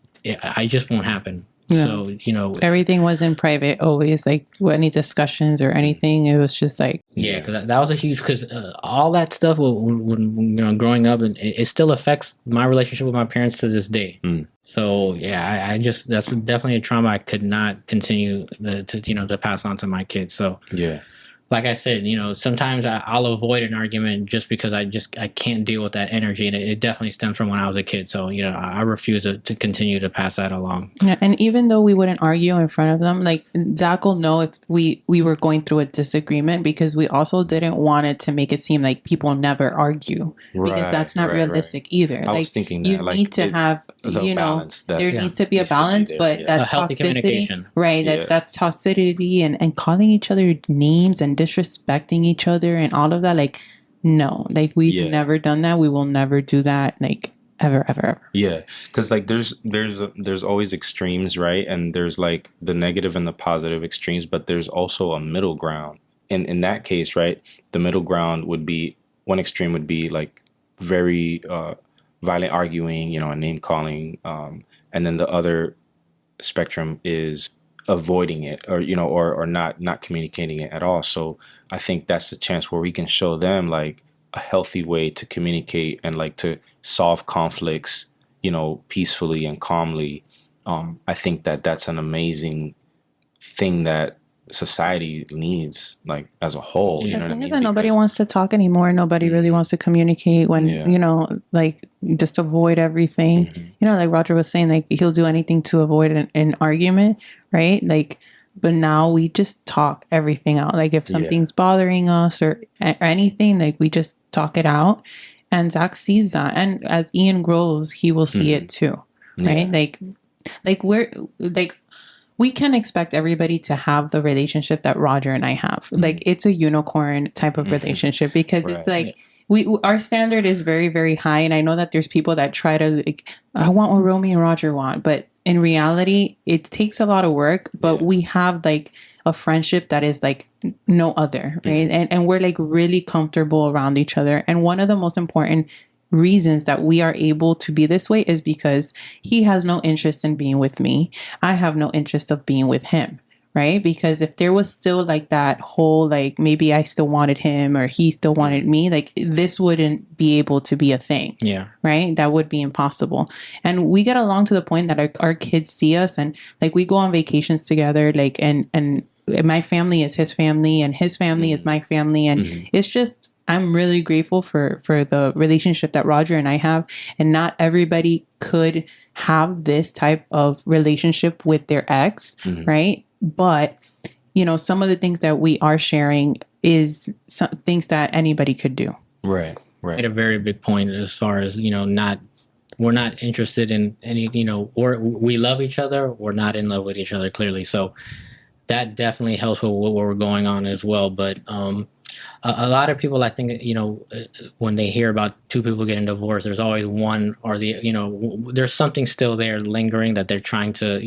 Speaker 2: I just won't happen. Yeah. So, you know,
Speaker 1: everything was in private always, like any discussions or anything. It was just like,
Speaker 2: because that was a huge, because all that stuff when you know, growing up, and it still affects my relationship with my parents to this day. So I just, that's definitely a trauma I could not continue to pass on to my kids. So like I said, you know, sometimes I'll avoid an argument just because I can't deal with that energy, and it definitely stems from when I was a kid. So, you know, I refuse to continue to pass that along.
Speaker 1: Yeah, and even though we wouldn't argue in front of them, like Zach will know if we were going through a disagreement, because we also didn't want it to make it seem like people never argue, because that's not realistic either.
Speaker 3: I
Speaker 1: like
Speaker 3: was thinking
Speaker 1: you need to have
Speaker 3: There's a balance that
Speaker 1: there needs to be a
Speaker 3: needs to be
Speaker 1: balance,
Speaker 3: there.
Speaker 1: but
Speaker 3: Yeah.
Speaker 1: that
Speaker 2: A healthy
Speaker 1: toxicity,
Speaker 2: communication.
Speaker 1: right?
Speaker 3: Yeah.
Speaker 1: That toxicity and calling each other names and disrespecting each other and all of that, like, no, like we've
Speaker 3: Yeah.
Speaker 1: never done that. We will never do that, like ever, ever, ever.
Speaker 3: Yeah, because like there's always extremes, right? And there's like the negative and the positive extremes, but there's also a middle ground. And in that case, right, the middle ground would be, one extreme would be like very violent arguing, and name calling, and then the other spectrum is avoiding it, or or not communicating it at all. So I think that's a chance where we can show them like a healthy way to communicate and like to solve conflicts, peacefully and calmly. I think that that's an amazing thing that society needs, like as a whole. You
Speaker 1: The
Speaker 3: know what I
Speaker 1: thing
Speaker 3: mean?
Speaker 1: is that nobody
Speaker 3: Because-
Speaker 1: wants to talk anymore. Nobody really wants to communicate when,
Speaker 3: Yeah.
Speaker 1: like just avoid everything. Like Roger was saying, like he'll do anything to avoid an argument, right? Like, but now we just talk everything out. Like if something's bothering us or anything, like we just talk it out. And Zach sees that. And as Ian grows, he will see it too, right? Like we're like, we can expect everybody to have the relationship that Roger and I have. Like it's a unicorn type of relationship because it's like our standard is very, very high. And I know that there's people that try to like, I want what Romy and Roger want, but in reality, it takes a lot of work, but we have like a friendship that is like no other, right? And we're like really comfortable around each other. And one of the most important reasons that we are able to be this way is because he has no interest in being with me. I have no interest of being with him, right? Because if there was still like that whole, like maybe I still wanted him or he still wanted me, like this wouldn't be able to be a thing.
Speaker 2: Yeah.
Speaker 1: Right? That would be impossible. And we get along to the point that our kids see us and like we go on vacations together, like, and my family is his family and his family is my family. And it's just, I'm really grateful for the relationship that Roger and I have. And not everybody could have this type of relationship with their ex, right? But, some of the things that we are sharing is some things that anybody could do.
Speaker 3: Right.
Speaker 2: Made a very big point as far as, we're not interested in any, or we love each other. We're not in love with each other, clearly. So that definitely helps with what we're going on as well. But, a lot of people, I think, when they hear about two people getting divorced, there's always one or the, there's something still there lingering that they're trying to,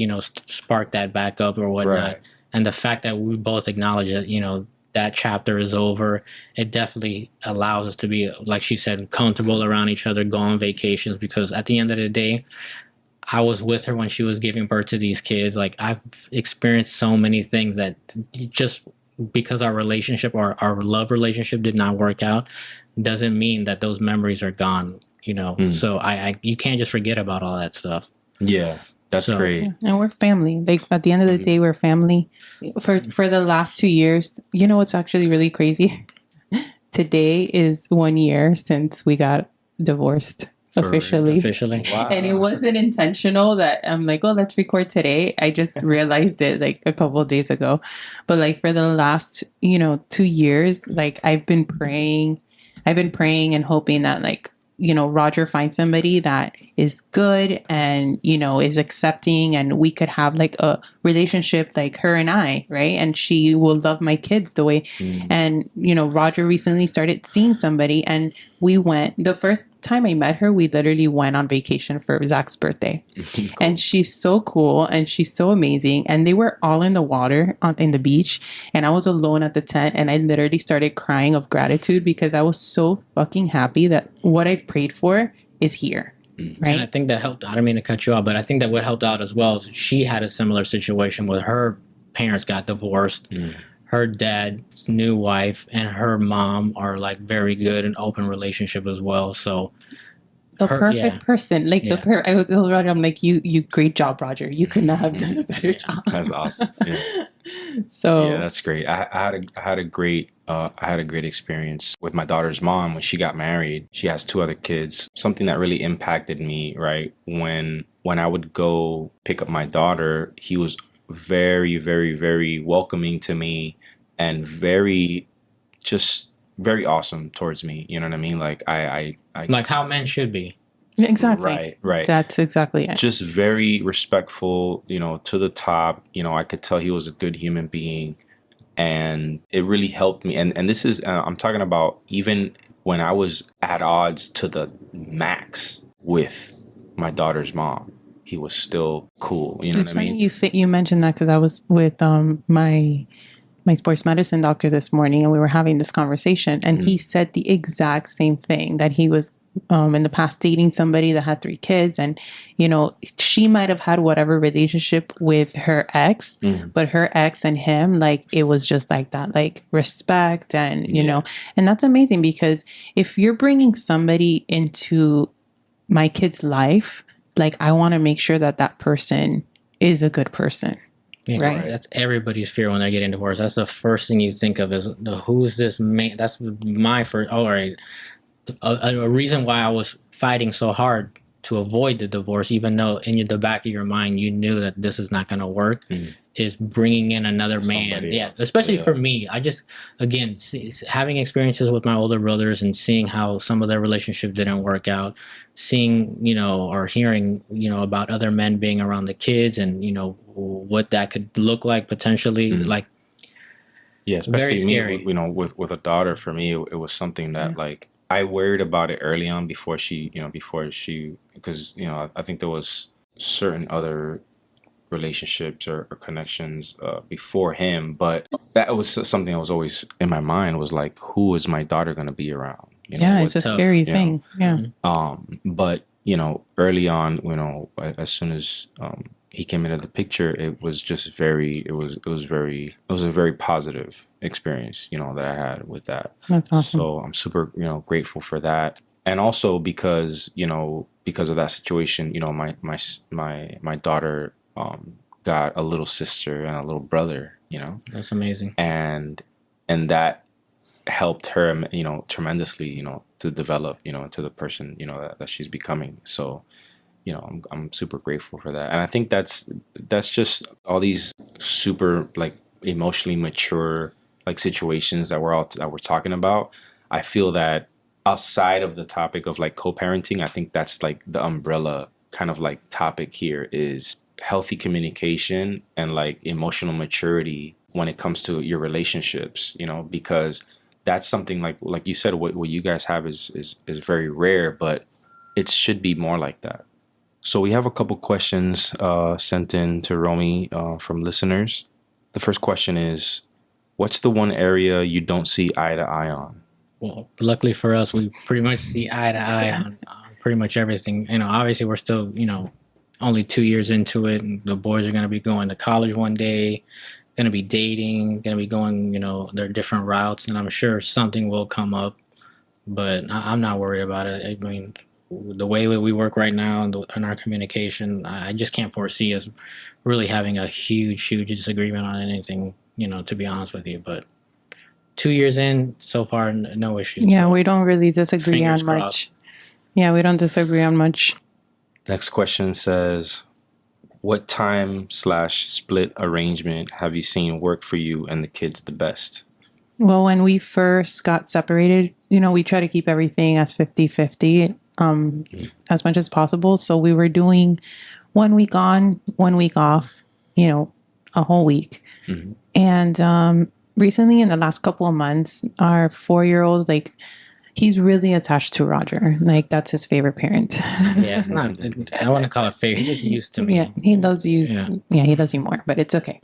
Speaker 2: spark that back up or whatnot.
Speaker 3: Right.
Speaker 2: And the fact that we both acknowledge that, that chapter is over, it definitely allows us to be, like she said, comfortable around each other, go on vacations, because at the end of the day, I was with her when she was giving birth to these kids. Like I've experienced so many things that just because our relationship or our love relationship did not work out doesn't mean that those memories are gone, So you can't just forget about all that stuff.
Speaker 3: Yeah, that's great.
Speaker 1: And we're family. Like at the end of the day, we're family. For the last 2 years, what's actually really crazy? Today is 1 year since we got divorced. Officially.
Speaker 3: Wow.
Speaker 1: And it wasn't intentional that I'm like, oh, let's record today. I just realized it like a couple of days ago. But like for the last, 2 years, like I've been praying and hoping that like, Roger finds somebody that is good and, is accepting and we could have like a relationship like her and I, right? And she will love my kids the way. And, Roger recently started seeing somebody and we went, the first time I met her, we literally went on vacation for Zach's birthday. Cool. And she's so cool and she's so amazing. And they were all in the water in the beach. And I was alone at the tent and I literally started crying of gratitude because I was so fucking happy that what I've prayed for is here. Right.
Speaker 2: And I think that helped. I don't mean to cut you off, but I think that what helped out as well is she had a similar situation where her parents got divorced. Her dad's new wife and her mom are like very good and open relationship as well. So
Speaker 1: the perfect person, like I was Roger. I'm like, you great job, Roger. You could not have done a better job.
Speaker 3: That's awesome. Yeah.
Speaker 1: So
Speaker 3: yeah, that's great. I had a great experience with my daughter's mom when she got married. She has 2 other kids. Something that really impacted me, right? When I would go pick up my daughter, he was very, very, very welcoming to me and very awesome towards me. You know what I mean? Like I
Speaker 2: like how men should be.
Speaker 1: Exactly.
Speaker 3: Right.
Speaker 1: That's exactly it.
Speaker 3: Just very respectful, to the top. I could tell he was a good human being, and it really helped me. And this is, I'm talking about even when I was at odds to the max with my daughter's mom, he was still cool. You know
Speaker 1: It's
Speaker 3: what I
Speaker 1: funny
Speaker 3: mean?
Speaker 1: you mentioned that, because I was with my sports medicine doctor this morning, and we were having this conversation, and he said the exact same thing, that he was in the past dating somebody that had 3 kids, and she might have had whatever relationship with her ex, but her ex and him, like, it was just like that, like, respect, and and that's amazing, because if you're bringing somebody into my kid's life, like, I want to make sure that that person is a good person.
Speaker 2: Yeah,
Speaker 1: right.
Speaker 2: That's everybody's fear when they're getting divorced. That's the first thing you think of is who's this man? That's my first. All right, a reason why I was fighting so hard to avoid the divorce, even though in the back of your mind you knew that this is not going to work, is bringing in another man.
Speaker 3: Somebody else.
Speaker 2: Especially for me. I just, again, having experiences with my older brothers and seeing how some of their relationship didn't work out, seeing, or hearing, about other men being around the kids, and, what that could look like potentially, like,
Speaker 3: yeah,
Speaker 2: very
Speaker 3: especially
Speaker 2: scary.
Speaker 3: me, with a daughter. For me, it was something that like I worried about it early on before she, because I think there was certain other relationships or connections before him, but that was something that was always in my mind, was like, who is my daughter going to be around?
Speaker 1: It's a
Speaker 2: tough,
Speaker 1: scary thing.
Speaker 3: But early on, as soon as he came into the picture, it was just it was a very positive experience, that I had with that.
Speaker 1: That's awesome.
Speaker 3: So I'm super, grateful for that. And also because of that situation, my daughter got a little sister and a little brother,
Speaker 2: That's amazing.
Speaker 3: and that helped her, tremendously, to develop, into the person, that she's becoming. So, I'm super grateful for that. And I think that's just all these super, like, emotionally mature, like, situations that we're talking about. I feel that outside of the topic of, like, co-parenting, I think that's, like, the umbrella kind of, like, topic here is healthy communication and, like, emotional maturity when it comes to your relationships, because that's something like you said, what you guys have is very rare, but it should be more like that. So we have a couple questions sent in to Romy from listeners. The first question is, what's the one area you don't see eye to eye on?
Speaker 2: Well, luckily for us, we pretty much see eye to eye on pretty much everything. Obviously we're still, only 2 years into it, and the boys are going to be going to college one day, going to be dating, going to be going, their different routes, and I'm sure something will come up, but I'm not worried about it. I mean, the way we work right now and our communication, I just can't foresee us really having a huge disagreement on anything, to be honest with you. But 2 years in, so far, no issues.
Speaker 1: Yeah,
Speaker 2: so
Speaker 1: we don't really disagree
Speaker 2: fingers
Speaker 1: on much.
Speaker 2: crossed.
Speaker 1: Yeah, we don't disagree on much.
Speaker 3: Next question says, what time/split arrangement have you seen work for you and the kids the best?
Speaker 1: Well, when we first got separated, we try to keep everything as 50-50 as much as possible. So we were doing 1 week on, 1 week off, a whole week. And recently, in the last couple of months, our 4-year-old, like, he's really attached to Roger. Like, that's his favorite parent.
Speaker 2: Yeah, it's not, I want to call it favorite. He's used to me.
Speaker 1: Yeah, he loves you. Yeah, he loves you more, but it's okay.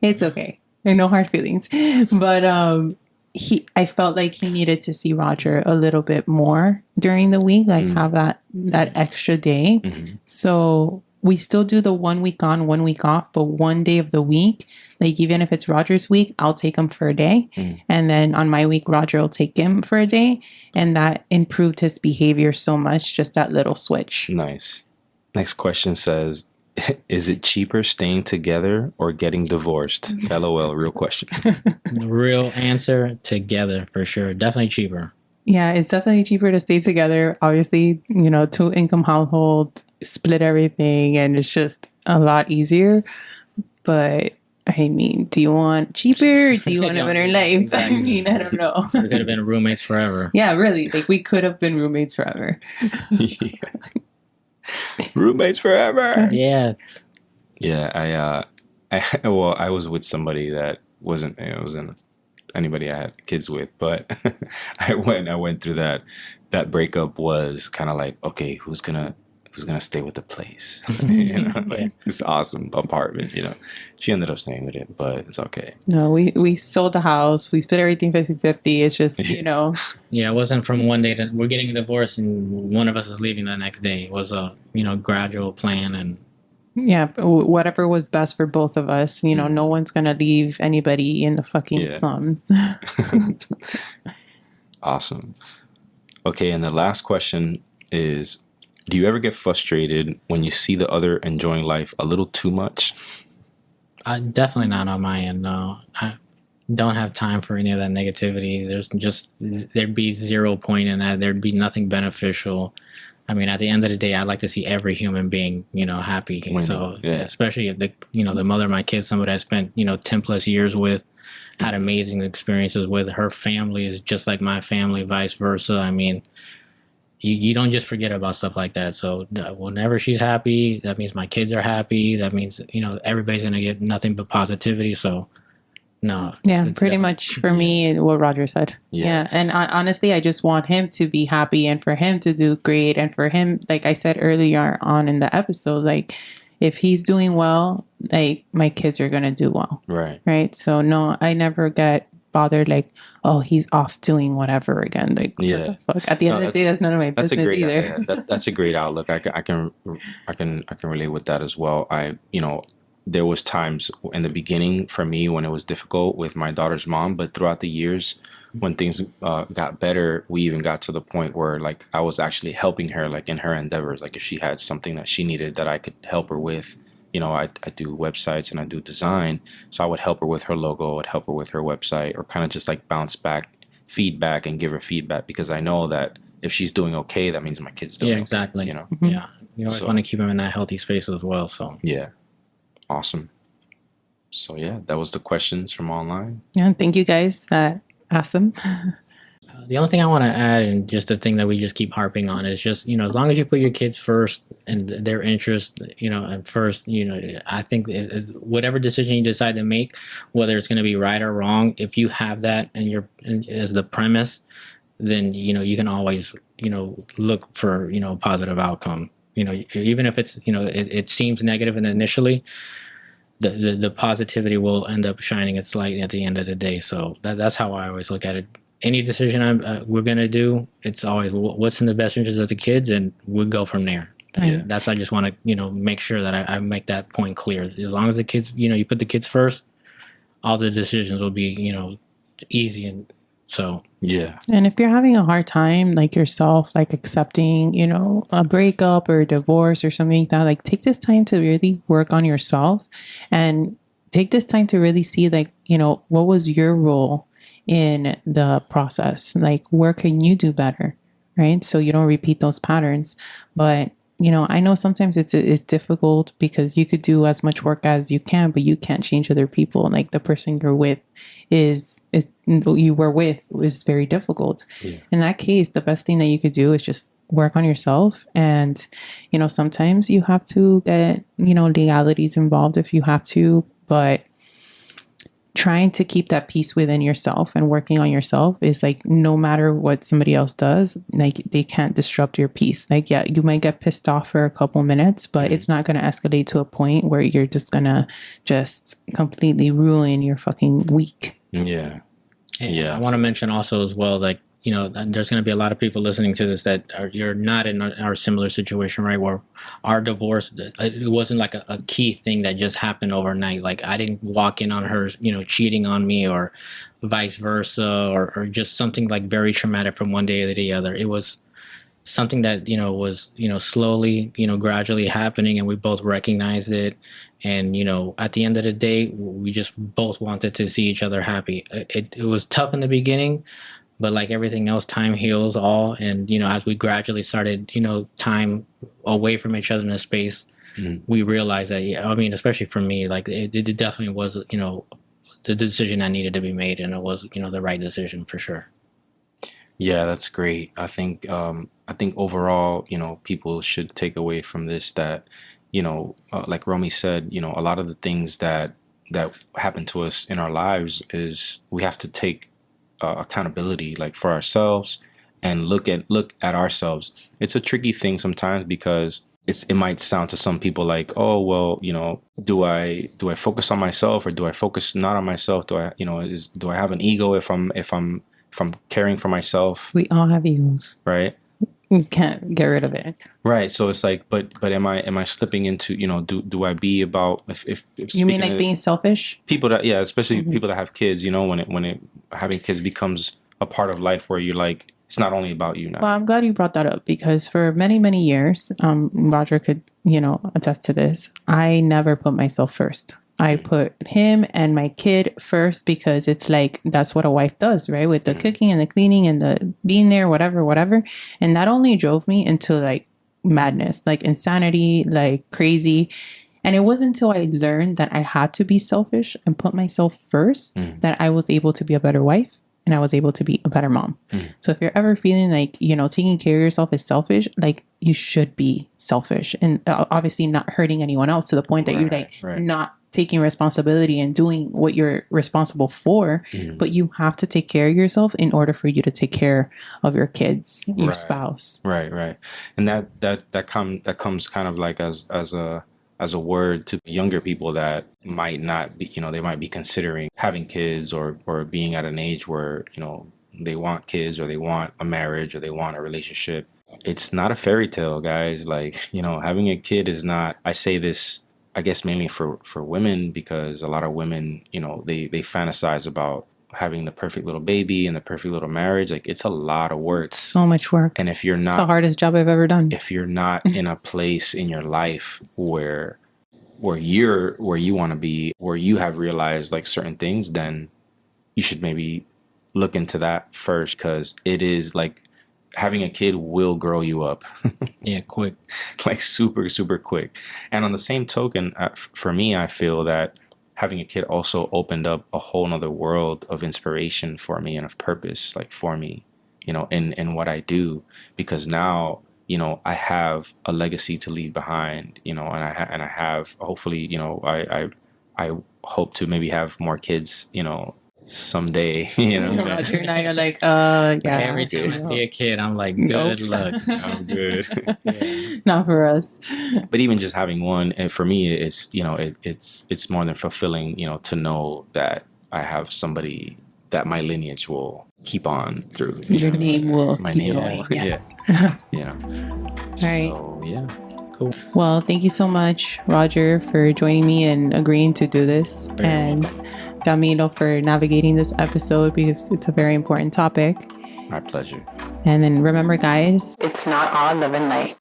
Speaker 1: It's okay. There are no hard feelings. But I felt like he needed to see Roger a little bit more during the week, like have that extra day. So we still do the 1 week on, 1 week off, but one day of the week, like, even if it's Roger's week, I'll take him for a day. And then on my week, Roger will take him for a day. And that improved his behavior so much, just that little switch.
Speaker 3: Nice. Next question says, is it cheaper staying together or getting divorced? LOL, real question.
Speaker 2: The real answer, together, for sure. Definitely cheaper.
Speaker 1: Yeah, it's definitely cheaper to stay together. Obviously, 2-income household, split everything, and it's just a lot easier. But I mean, do you want cheaper? Or do you want a better life?
Speaker 2: Exactly.
Speaker 1: I mean, I don't know.
Speaker 2: We could have been roommates forever.
Speaker 1: Yeah, really. Like, we could have been roommates forever.
Speaker 3: Roommates forever.
Speaker 2: Yeah.
Speaker 3: Yeah, I was with somebody that wasn't anybody I had kids with, but I went through that breakup was kind of like, okay, who's gonna stay with the place?
Speaker 2: Yeah.
Speaker 3: This awesome apartment. She ended up staying with it, but it's okay.
Speaker 1: No, we sold the house. We split everything 50-50. It's just,
Speaker 2: Yeah, it wasn't from one day to we're getting a divorce and one of us is leaving the next day. It was a gradual plan, and
Speaker 1: yeah, whatever was best for both of us. No one's going to leave anybody in the fucking slums.
Speaker 3: Awesome. Okay, and the last question is, do you ever get frustrated when you see the other enjoying life a little too much?
Speaker 2: definitely not on my end. No, I don't have time for any of that negativity. There'd be 0 point in that. There'd be nothing beneficial. I mean, at the end of the day, I'd like to see every human being, happy.
Speaker 3: Winning,
Speaker 2: So,
Speaker 3: yeah.
Speaker 2: especially if the mother of my kids, somebody I spent, 10 plus years with, had amazing experiences with. Her family is just like my family, vice versa. I mean, you don't just forget about stuff like that. So whenever she's happy, that means my kids are happy. That means, everybody's going to get nothing but positivity. So, no.
Speaker 1: Yeah,
Speaker 2: it's
Speaker 1: pretty
Speaker 2: definitely-
Speaker 1: much for me, what Roger said.
Speaker 3: Yeah.
Speaker 1: And honestly, I just want him to be happy and for him to do great. And for him, like I said earlier on in the episode, like if he's doing well, like my kids are going to do well.
Speaker 3: Right.
Speaker 1: Right. So no, I never get bothered like, oh, he's off doing whatever again. Like, what the fuck? At the end of the day, that's none of my
Speaker 3: That's
Speaker 1: business
Speaker 3: a great
Speaker 1: either.
Speaker 3: that's a great outlook. I can relate with that as well. There was times in the beginning for me when it was difficult with my daughter's mom, but throughout the years when things got better, we even got to the point where like I was actually helping her like in her endeavors. Like if she had something that she needed that I could help her with, I do websites and I do design. So I would help her with her logo, I would help her with her website, or kind of just like bounce back feedback and give her feedback, because I know that if she's doing okay, that means my kid's doing okay,
Speaker 2: exactly.
Speaker 1: Mm-hmm.
Speaker 2: Yeah. You always want to keep them in that healthy space as well. So,
Speaker 3: yeah. Awesome. So yeah, that was the questions from online.
Speaker 1: Yeah, thank you guys that asked them.
Speaker 2: the only thing I want to add, and just the thing that we just keep harping on, is just, as long as you put your kids first and their interest, at first, I think whatever decision you decide to make, whether it's going to be right or wrong, if you have that as the premise, then, you can always, look for, a positive outcome. Even if it's, it seems negative initially, the positivity will end up shining its light at the end of the day. So that's how I always look at it. Any decision we're going to do, it's always what's in the best interest of the kids, and we'll go from there.
Speaker 1: Yeah.
Speaker 2: I just want to, make sure that I make that point clear. As long as the kids, you put the kids first, all the decisions will be, easy. And so,
Speaker 3: yeah.
Speaker 1: And if you're having a hard time, like yourself, like accepting, a breakup or a divorce or something like that, like take this time to really work on yourself and take this time to really see, like, what was your role in the process? Like, where can you do better? Right. So you don't repeat those patterns. But, I know sometimes it's difficult because you could do as much work as you can, but you can't change other people. Like the person you're with is very difficult.
Speaker 3: Yeah.
Speaker 1: In that case, the best thing that you could do is just work on yourself. And, sometimes you have to get, legalities involved if you have to, but trying to keep that peace within yourself and working on yourself is like, no matter what somebody else does, like they can't disrupt your peace. Like, yeah, you might get pissed off for a couple minutes, but it's not going to escalate to a point where you're just going to just completely ruin your fucking week.
Speaker 3: Yeah.
Speaker 2: and
Speaker 3: Yeah.
Speaker 2: I want to mention also as well, like, there's going to be a lot of people listening to this that you're not in our similar situation, right? Where our divorce, it wasn't like a key thing that just happened overnight. Like I didn't walk in on her, cheating on me or vice versa, or just something like very traumatic from one day to the other. It was something that, was, slowly, gradually happening, and we both recognized it. And, at the end of the day, we just both wanted to see each other happy. It was tough in the beginning, but like everything else, time heals all. And, as we gradually started, time away from each other in a space, we realized that, especially for me, like it definitely was, the decision that needed to be made. And it was, the right decision for sure.
Speaker 3: Yeah, that's great. I think overall, people should take away from this that, like Romy said, a lot of the things that happen to us in our lives is we have to take accountability, like for ourselves, and look at ourselves. It's a tricky thing sometimes because it might sound to some people like, oh well, do I focus on myself or do I focus not on myself? Do I have an ego if I'm caring for myself,
Speaker 1: We all have egos.
Speaker 3: right?
Speaker 1: You can't get rid of it.
Speaker 3: Right. So it's like, but am I slipping into, do I be about if
Speaker 1: You mean
Speaker 3: speaking
Speaker 1: like
Speaker 3: to
Speaker 1: being selfish?
Speaker 3: people that, yeah, especially
Speaker 1: Mhm.
Speaker 3: people that have kids, when it having kids becomes a part of life where you're like, it's not only about you now.
Speaker 1: Well, I'm glad you brought that up because for many, many years, Roger could, attest to this. I never put myself first. I put him and my kid first because it's like that's what a wife does, right? With the cooking and the cleaning and the being there, whatever, whatever. And that only drove me into like madness, like insanity, like crazy. And it wasn't until I learned that I had to be selfish and put myself first that I was able to be a better wife and I was able to be a better mom. So if you're ever feeling like, taking care of yourself is selfish, like you should be selfish and obviously not hurting anyone else to the point that you're like
Speaker 3: Right.
Speaker 1: not taking responsibility and doing what you're responsible for, but you have to take care of yourself in order for you to take care of your kids, your
Speaker 3: Right.
Speaker 1: spouse.
Speaker 3: Right. And that comes kind of like as a word to younger people that might not be, they might be considering having kids or being at an age where, they want kids or they want a marriage or they want a relationship. It's not a fairy tale, guys. Like, having a kid is not, I say this, I guess mainly for women because a lot of women, they fantasize about having the perfect little baby and the perfect little marriage. Like it's a lot of work.
Speaker 1: So much work.
Speaker 3: And if you're
Speaker 1: It's the
Speaker 3: not
Speaker 1: hardest job I've ever done.
Speaker 3: if you're not in a place in your life where you want to be, where you have realized like certain things, then you should maybe look into that first because it is like having a kid will grow you up.
Speaker 2: Yeah, quick.
Speaker 3: Like super, super quick. And on the same token, for me, I feel that having a kid also opened up a whole nother world of inspiration for me and of purpose, like for me, in what I do, because now, I have a legacy to leave behind, and I have hopefully, I hope to maybe have more kids, someday,
Speaker 1: Roger and I are like, yeah.
Speaker 2: Every time I see a kid, I'm like,
Speaker 1: Nope.
Speaker 2: good luck.
Speaker 3: I'm good.
Speaker 2: Yeah.
Speaker 1: Not for us.
Speaker 3: But even just having one, and for me, it's it's more than fulfilling, to know that I have somebody that my lineage will keep on through.
Speaker 1: Your name will
Speaker 3: My
Speaker 1: keep
Speaker 3: name
Speaker 1: going.
Speaker 3: will,
Speaker 1: Yes.
Speaker 3: yeah.
Speaker 1: right.
Speaker 3: So yeah, cool.
Speaker 1: Well, thank you so much, Roger, for joining me and agreeing to do this.
Speaker 2: Very
Speaker 1: and Camilo for navigating this episode because it's a very important topic.
Speaker 3: My pleasure.
Speaker 1: And then remember, guys, it's not all love and light.